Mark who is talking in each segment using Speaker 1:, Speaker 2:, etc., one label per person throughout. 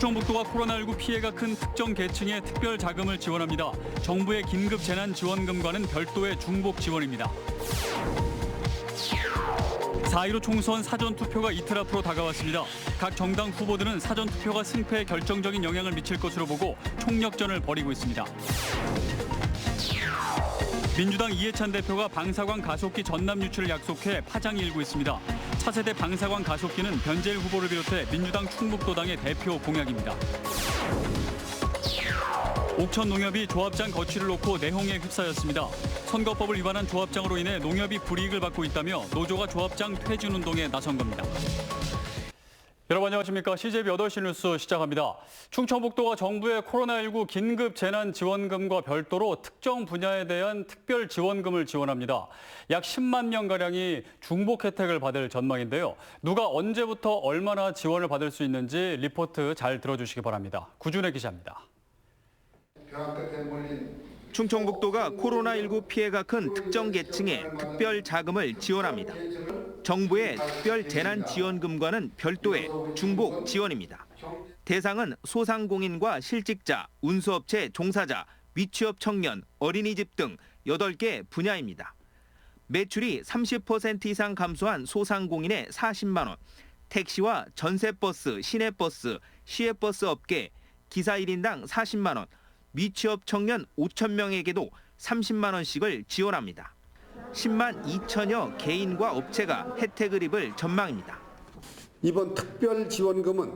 Speaker 1: 충청북도가 코로나19 피해가 큰 특정 계층에 특별 자금을 지원합니다. 정부의 긴급 재난지원금과는 별도의 중복 지원입니다. 4.15 총선 사전투표가 이틀 앞으로 다가왔습니다. 각 정당 후보들은 사전투표가 승패에 결정적인 영향을 미칠 것으로 보고 총력전을 벌이고 있습니다. 민주당 이해찬 대표가 방사광 가속기 전남 유치를 약속해 파장이 일고 있습니다. 차세대 방사광 가속기는 변재일 후보를 비롯해 민주당 충북도당의 대표 공약입니다. 옥천농협이 조합장 거취를 놓고 내홍에 휩싸였습니다. 선거법을 위반한 조합장으로 인해 농협이 불이익을 받고 있다며 노조가 조합장 퇴진운동에 나선 겁니다. 여러분 안녕하십니까. CJB 8시 뉴스 시작합니다. 충청북도가 정부의 코로나19 긴급 재난지원금과 별도로 특정 분야에 대한 특별 지원금을 지원합니다. 약 10만 명가량이 중복 혜택을 받을 전망인데요. 누가 언제부터 얼마나 지원을 받을 수 있는지 리포트 잘 들어주시기 바랍니다. 구준혜 기자입니다.
Speaker 2: 충청북도가 코로나19 피해가 큰 특정 계층에 특별 자금을 지원합니다. 정부의 특별 재난지원금과는 별도의 중복 지원입니다. 대상은 소상공인과 실직자, 운수업체 종사자, 미취업 청년, 어린이집 등 8개 분야입니다. 매출이 30% 이상 감소한 소상공인에 40만 원, 택시와 전세버스, 시내버스, 시외버스 업계 기사 1인당 40만 원, 미취업 청년 5천 명에게도 30만 원씩을 지원합니다. 10만 2천여 개인과 업체가 혜택을 입을 전망입니다.
Speaker 3: 이번 특별 지원금은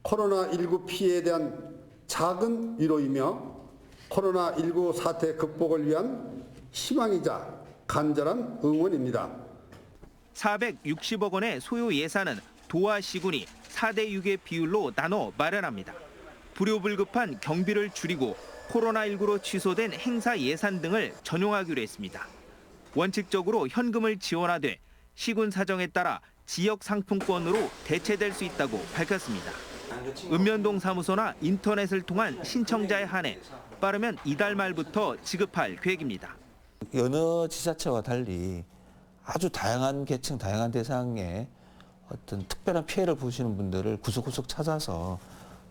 Speaker 3: 코로나19 피해에 대한 작은 위로이며 코로나19 사태 극복을 위한 희망이자 간절한 응원입니다.
Speaker 2: 460억 원의 소요 예산은 도와 시군이 4대 6의 비율로 나눠 마련합니다. 불효불급한 경비를 줄이고 코로나19로 취소된 행사 예산 등을 전용하기로 했습니다. 원칙적으로 현금을 지원하되 시군 사정에 따라 지역 상품권으로 대체될 수 있다고 밝혔습니다. 읍면동 사무소나 인터넷을 통한 신청자에 한해 빠르면 이달 말부터 지급할 계획입니다.
Speaker 4: 여느 지자체와 달리 아주 다양한 계층, 다양한 대상의 어떤 특별한 피해를 보시는 분들을 구석구석 찾아서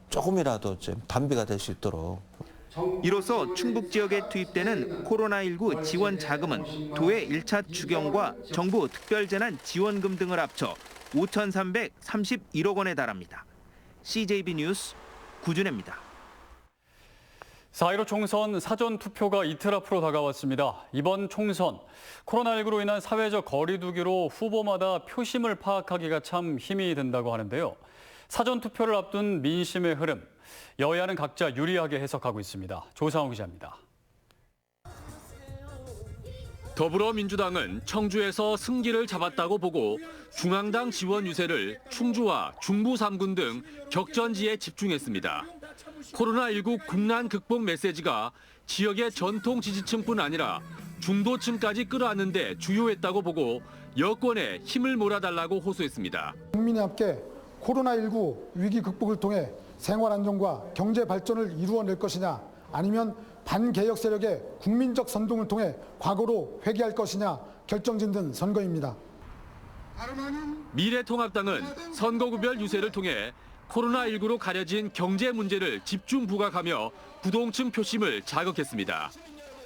Speaker 4: 조금이라도 좀 반비가 될 수 있도록.
Speaker 2: 이로써 충북 지역에 투입되는 코로나19 지원 자금은 도의 1차 추경과 정부 특별재난지원금 등을 합쳐 5,331억 원에 달합니다. CJB 뉴스 구준혜입니다.
Speaker 1: 4.15 총선 사전투표가 이틀 앞으로 다가왔습니다. 이번 총선, 코로나19로 인한 사회적 거리 두기로 후보마다 표심을 파악하기가 참 힘이 든다고 하는데요. 사전투표를 앞둔 민심의 흐름, 여야는 각자 유리하게 해석하고 있습니다. 조상우 기자입니다.
Speaker 5: 더불어민주당은 청주에서 승기를 잡았다고 보고 중앙당 지원 유세를 충주와 중부 3군 등 격전지에 집중했습니다. 코로나19 국난 극복 메시지가 지역의 전통 지지층뿐 아니라 중도층까지 끌어안는 데 주요했다고 보고 여권에 힘을 몰아달라고 호소했습니다.
Speaker 6: 국민이 함께 코로나19 위기 극복을 통해 생활 안정과 경제 발전을 이루어낼 것이냐, 아니면 반개혁 세력의 국민적 선동을 통해 과거로 회귀할 것이냐 결정짓는 선거입니다.
Speaker 5: 미래통합당은 선거구별 유세를 통해 코로나19로 가려진 경제 문제를 집중 부각하며 부동층 표심을 자극했습니다.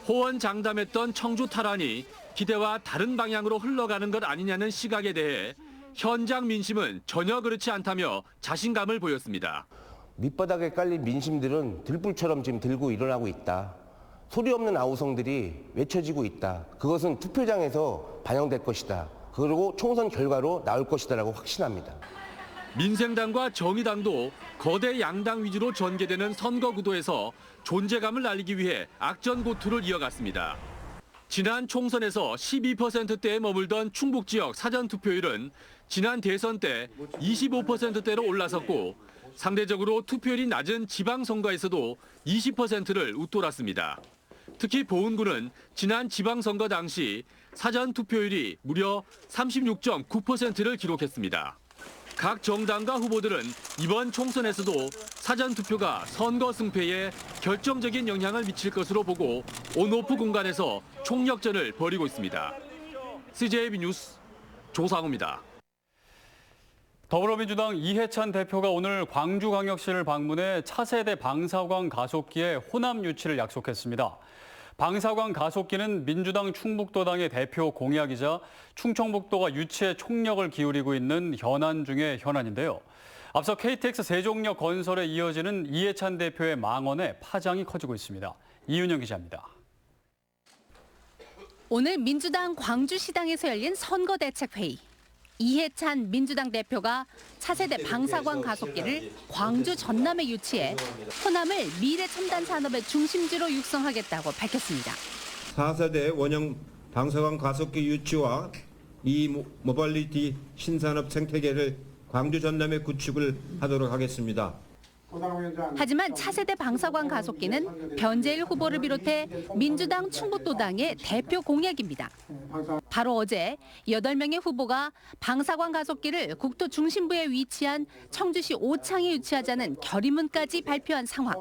Speaker 5: 호언장담했던 청주 탈환이 기대와 다른 방향으로 흘러가는 것 아니냐는 시각에 대해 현장 민심은 전혀 그렇지 않다며 자신감을 보였습니다.
Speaker 7: 밑바닥에 깔린 민심들은 들불처럼 지금 들고 일어나고 있다. 소리 없는 아우성들이 외쳐지고 있다. 그것은 투표장에서 반영될 것이다. 그리고 총선 결과로 나올 것이다라고 확신합니다.
Speaker 5: 민생당과 정의당도 거대 양당 위주로 전개되는 선거 구도에서 존재감을 날리기 위해 악전고투를 이어갔습니다. 지난 총선에서 12%대에 머물던 충북 지역 사전투표율은 지난 대선 때 25%대로 올라섰고 상대적으로 투표율이 낮은 지방선거에서도 20%를 웃돌았습니다. 특히 보은구는 지난 지방선거 당시 사전투표율이 무려 36.9%를 기록했습니다. 각 정당과 후보들은 이번 총선에서도 사전투표가 선거 승패에 결정적인 영향을 미칠 것으로 보고 온오프 공간에서 총력전을 벌이고 있습니다. CJB 뉴스 조상우입니다.
Speaker 1: 더불어민주당 이해찬 대표가 오늘 광주광역시를 방문해 차세대 방사광 가속기의 호남 유치를 약속했습니다. 방사광 가속기는 민주당 충북도당의 대표 공약이자 충청북도가 유치에 총력을 기울이고 있는 현안 중의 현안인데요. 앞서 KTX 세종역 건설에 이어지는 이해찬 대표의 망언에 파장이 커지고 있습니다. 이윤영 기자입니다.
Speaker 8: 오늘 민주당 광주시당에서 열린 선거대책회의. 이해찬 민주당 대표가 차세대 방사광 가속기를 광주 전남에 유치해 호남을 미래 첨단 산업의 중심지로 육성하겠다고 밝혔습니다.
Speaker 9: 4세대 원형 방사광 가속기 유치와 모빌리티 신산업 생태계를 광주 전남에 구축을 하도록 하겠습니다.
Speaker 8: 하지만 차세대 방사광 가속기는 변재일 후보를 비롯해 민주당 충북도당의 대표 공약입니다. 바로 어제 8명의 후보가 방사광 가속기를 국토 중심부에 위치한 청주시 오창에 유치하자는 결의문까지 발표한 상황.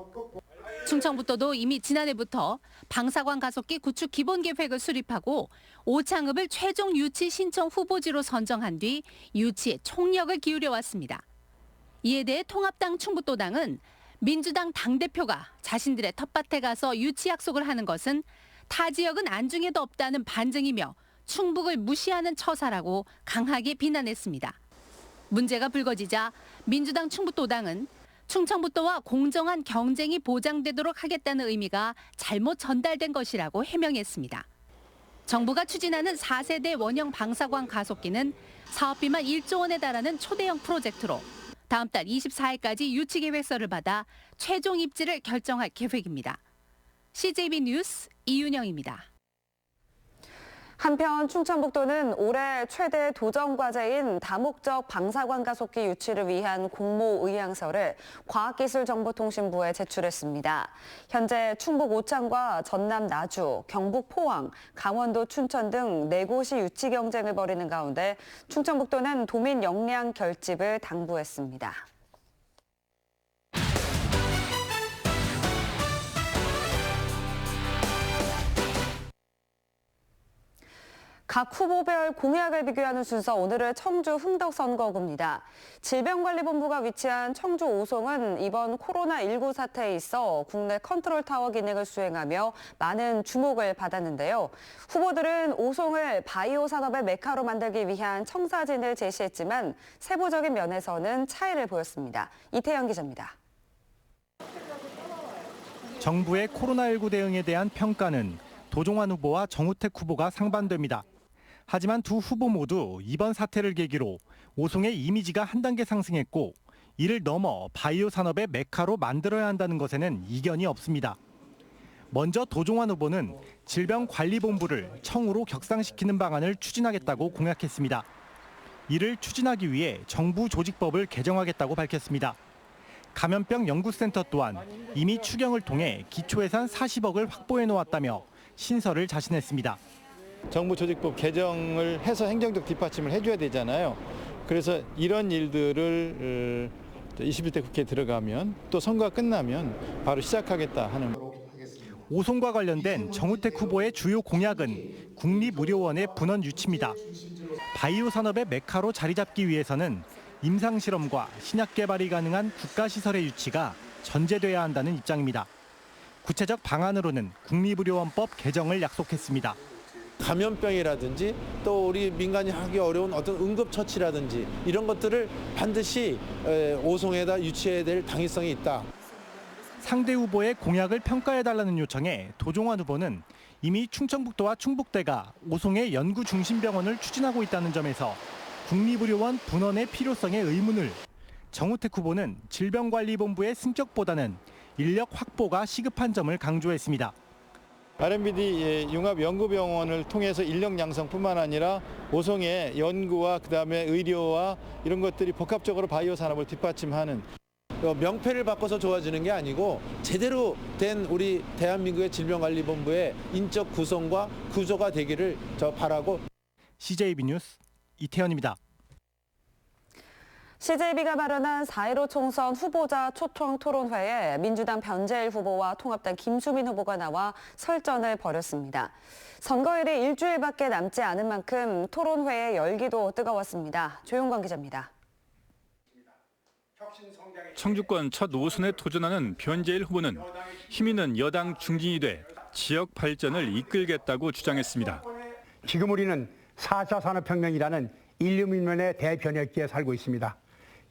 Speaker 8: 충청북도도 이미 지난해부터 방사광 가속기 구축 기본계획을 수립하고 오창읍을 최종 유치 신청 후보지로 선정한 뒤 유치에 총력을 기울여 왔습니다. 이에 대해 통합당 충북도당은 민주당 당대표가 자신들의 텃밭에 가서 유치 약속을 하는 것은 타 지역은 안중에도 없다는 반증이며 충북을 무시하는 처사라고 강하게 비난했습니다. 문제가 불거지자 민주당 충북도당은 충청북도와 공정한 경쟁이 보장되도록 하겠다는 의미가 잘못 전달된 것이라고 해명했습니다. 정부가 추진하는 4세대 원형 방사광 가속기는 사업비만 1조 원에 달하는 초대형 프로젝트로 다음 달 24일까지 유치 계획서를 받아 최종 입지를 결정할 계획입니다. CJB 뉴스 이윤영입니다.
Speaker 10: 한편 충청북도는 올해 최대 도전 과제인 다목적 방사광 가속기 유치를 위한 공모 의향서를 과학기술정보통신부에 제출했습니다. 현재 충북 오창과 전남 나주, 경북 포항, 강원도 춘천 등 4곳이 유치 경쟁을 벌이는 가운데 충청북도는 도민 역량 결집을 당부했습니다. 각 후보별 공약을 비교하는 순서, 오늘은 청주 흥덕선거구입니다. 질병관리본부가 위치한 청주 오송은 이번 코로나19 사태에 있어 국내 컨트롤타워 기능을 수행하며 많은 주목을 받았는데요. 후보들은 오송을 바이오 산업의 메카로 만들기 위한 청사진을 제시했지만 세부적인 면에서는 차이를 보였습니다. 이태영 기자입니다.
Speaker 11: 정부의 코로나19 대응에 대한 평가는 도종환 후보와 정우택 후보가 상반됩니다. 하지만 두 후보 모두 이번 사태를 계기로 오송의 이미지가 한 단계 상승했고 이를 넘어 바이오 산업의 메카로 만들어야 한다는 것에는 이견이 없습니다. 먼저 도종환 후보는 질병관리본부를 청으로 격상시키는 방안을 추진하겠다고 공약했습니다. 이를 추진하기 위해 정부 조직법을 개정하겠다고 밝혔습니다. 감염병 연구센터 또한 이미 추경을 통해 기초예산 40억을 확보해 놓았다며 신설을 자신했습니다.
Speaker 12: 정부 조직법 개정을 해서 행정적 뒷받침을 해줘야 되잖아요. 그래서 이런 일들을 21대 국회에 들어가면 또 선거가 끝나면 바로 시작하겠다 하는.
Speaker 11: 오송과 관련된 정우택 후보의 주요 공약은 국립의료원의 분원 유치입니다. 바이오 산업의 메카로 자리 잡기 위해서는 임상실험과 신약 개발이 가능한 국가시설의 유치가 전제돼야 한다는 입장입니다. 구체적 방안으로는 국립의료원법 개정을 약속했습니다.
Speaker 13: 감염병이라든지 또 우리 민간이 하기 어려운 어떤 응급처치라든지 이런 것들을 반드시 오송에다 유치해야 될 당위성이 있다.
Speaker 11: 상대 후보의 공약을 평가해달라는 요청에 도종환 후보는 이미 충청북도와 충북대가 오송의 연구중심병원을 추진하고 있다는 점에서 국립의료원 분원의 필요성에 의문을, 정우택 후보는 질병관리본부의 승격보다는 인력 확보가 시급한 점을 강조했습니다.
Speaker 12: R&BD 융합연구병원을 통해서 인력 양성뿐만 아니라 오송의 연구와 그다음에 의료와 이런 것들이 복합적으로 바이오 산업을 뒷받침하는.
Speaker 13: 명패를 바꿔서 좋아지는 게 아니고 제대로 된 우리 대한민국의 질병관리본부의 인적 구성과 구조가 되기를 바라고.
Speaker 11: CJB 뉴스 이태현입니다.
Speaker 10: CJB가 마련한 4.15 총선 후보자 초청 토론회에 민주당 변재일 후보와 통합당 김수민 후보가 나와 설전을 벌였습니다. 선거일이 일주일밖에 남지 않은 만큼 토론회의 열기도 뜨거웠습니다. 조용관 기자입니다.
Speaker 14: 청주권 첫 5선에 도전하는 변재일 후보는 힘 있는 여당 중진이 돼 지역 발전을 이끌겠다고 주장했습니다.
Speaker 15: 지금 우리는 4차 산업혁명이라는 인류 민면의 대변혁기에 살고 있습니다.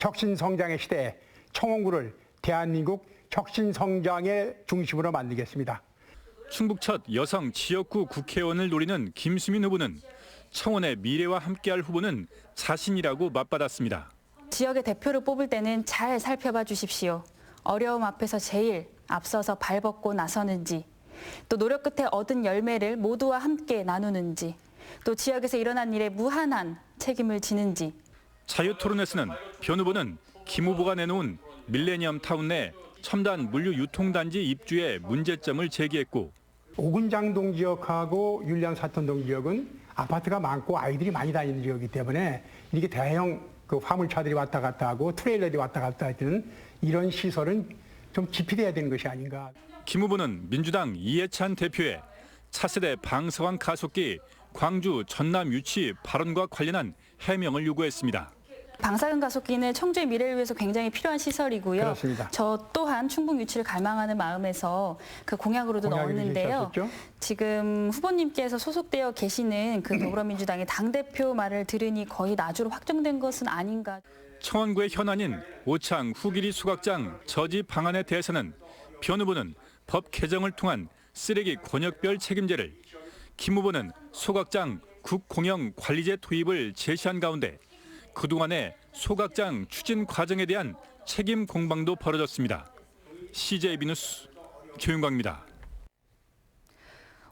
Speaker 15: 혁신성장의 시대에 청원구를 대한민국 혁신성장의 중심으로 만들겠습니다.
Speaker 14: 충북 첫 여성 지역구 국회의원을 노리는 김수민 후보는 청원의 미래와 함께할 후보는 자신이라고 맞받았습니다.
Speaker 16: 지역의 대표를 뽑을 때는 잘 살펴봐 주십시오. 어려움 앞에서 제일 앞서서 발벗고 나서는지, 또 노력 끝에 얻은 열매를 모두와 함께 나누는지, 또 지역에서 일어난 일에 무한한 책임을 지는지.
Speaker 14: 자유토론에서는 변 후보는 김 후보가 내놓은 밀레니엄 타운 내 첨단 물류 유통단지 입주의 문제점을 제기했고,
Speaker 15: 오군장동 지역하고 율량 사천동 지역은 아파트가 많고 아이들이 많이 다니는 지역이기 때문에 이렇게 대형 화물차들이 왔다 갔다 하고 트레일러들이 왔다 갔다 하는 이런 시설은 좀 기피돼야 되는 것이 아닌가.
Speaker 14: 김 후보는 민주당 이해찬 대표의 차세대 방사관 가속기 광주 전남 유치 발언과 관련한 해명을 요구했습니다.
Speaker 16: 방사능 가속기는 청주의 미래를 위해서 굉장히 필요한 시설이고요.
Speaker 15: 그렇습니다.
Speaker 16: 저 또한 충북 유치를 갈망하는 마음에서 그 공약으로도 넣었는데요. 지금 후보님께서 소속되어 계시는 그 더불어민주당의 당대표 말을 들으니 거의 나주로 확정된 것은 아닌가.
Speaker 14: 청원구의 현안인 오창 후기리 수각장 저지 방안에 대해서는 변 후보는 법 개정을 통한 쓰레기 권역별 책임제를, 김 후보는 소각장 국공영 관리제 도입을 제시한 가운데 그동안의 소각장 추진 과정에 대한 책임 공방도 벌어졌습니다. CJB 뉴스 조윤광입니다.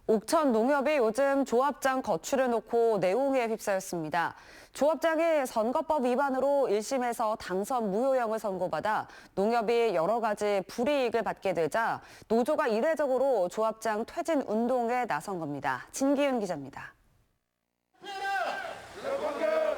Speaker 10: 옥천 농협이 요즘 조합장 거취를 놓고 내홍에 휩싸였습니다. 조합장이 선거법 위반으로 1심에서 당선 무효형을 선고받아 농협이 여러 가지 불이익을 받게 되자 노조가 이례적으로 조합장 퇴진 운동에 나선 겁니다. 진기윤 기자입니다.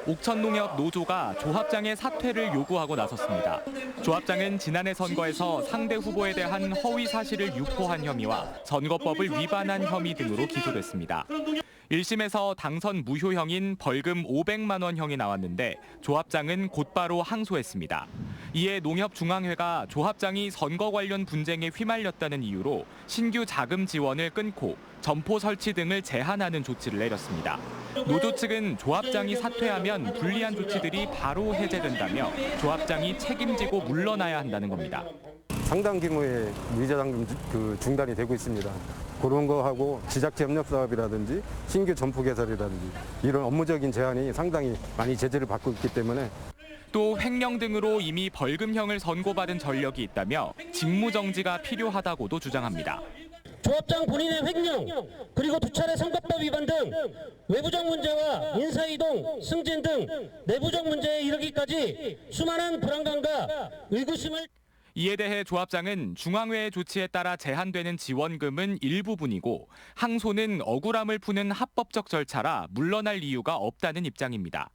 Speaker 17: 옥천농협 노조가 조합장의 사퇴를 요구하고 나섰습니다. 조합장은 지난해 선거에서 상대 후보에 대한 허위 사실을 유포한 혐의와 선거법을 위반한 혐의 등으로 기소됐습니다. 1심에서 당선 무효형인 벌금 500만 원형이 나왔는데 조합장은 곧바로 항소했습니다. 이에 농협중앙회가 조합장이 선거 관련 분쟁에 휘말렸다는 이유로 신규 자금 지원을 끊고 점포 설치 등을 제한하는 조치를 내렸습니다. 노조 측은 조합장이 사퇴하면 불리한 조치들이 바로 해제된다며 조합장이 책임지고 물러나야 한다는 겁니다.
Speaker 18: 상당 규모의 무이자 중단이 되고 있습니다. 그런 거하고 지자체 협력 사업이라든지 신규 점포 개설이라든지 이런 업무적인 제한이 상당히 많이 제재를 받고 있기 때문에
Speaker 17: 또 횡령 등으로 이미 벌금형을 선고받은 전력이 있다며 직무정지가 필요하다고도 주장합니다.
Speaker 19: 조합장 본인의 횡령, 그리고 두 차례 선거법 위반 등 외부적 문제와 인사이동, 승진 등 내부적 문제에 이르기까지 수많은 불안감과 의구심을.
Speaker 17: 이에 대해 조합장은 중앙회의 조치에 따라 제한되는 지원금은 일부분이고 항소는 억울함을 푸는 합법적 절차라 물러날 이유가 없다는 입장입니다.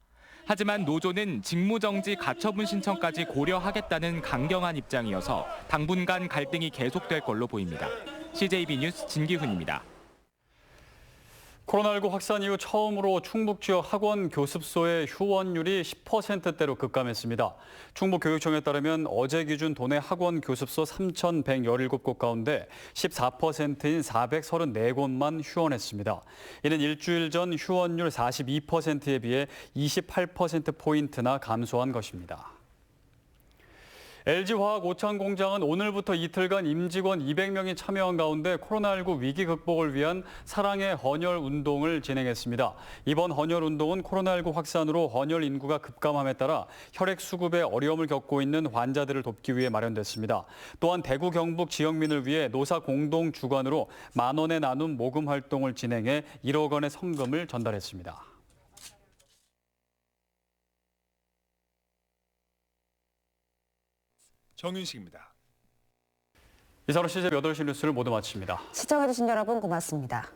Speaker 17: 하지만 노조는 직무정지 가처분 신청까지 고려하겠다는 강경한 입장이어서 당분간 갈등이 계속될 걸로 보입니다. CJB 뉴스 진기훈입니다.
Speaker 1: 코로나19 확산 이후 처음으로 충북 지역 학원 교습소의 휴원율이 10%대로 급감했습니다. 충북교육청에 따르면 어제 기준 도내 학원 교습소 3,117곳 가운데 14%인 434곳만 휴원했습니다. 이는 일주일 전 휴원율 42%에 비해 28%포인트나 감소한 것입니다. LG화학 오창 공장은 오늘부터 이틀간 임직원 200명이 참여한 가운데 코로나19 위기 극복을 위한 사랑의 헌혈 운동을 진행했습니다. 이번 헌혈 운동은 코로나19 확산으로 헌혈 인구가 급감함에 따라 혈액 수급에 어려움을 겪고 있는 환자들을 돕기 위해 마련됐습니다. 또한 대구 경북 지역민을 위해 노사 공동 주관으로 10,000원의 나눔 모금 활동을 진행해 1억 원의 성금을 전달했습니다.
Speaker 20: 정윤식입니다.
Speaker 1: 이상으로 CJ 8시 뉴스를 모두 마칩니다.
Speaker 10: 시청해주신 여러분 고맙습니다.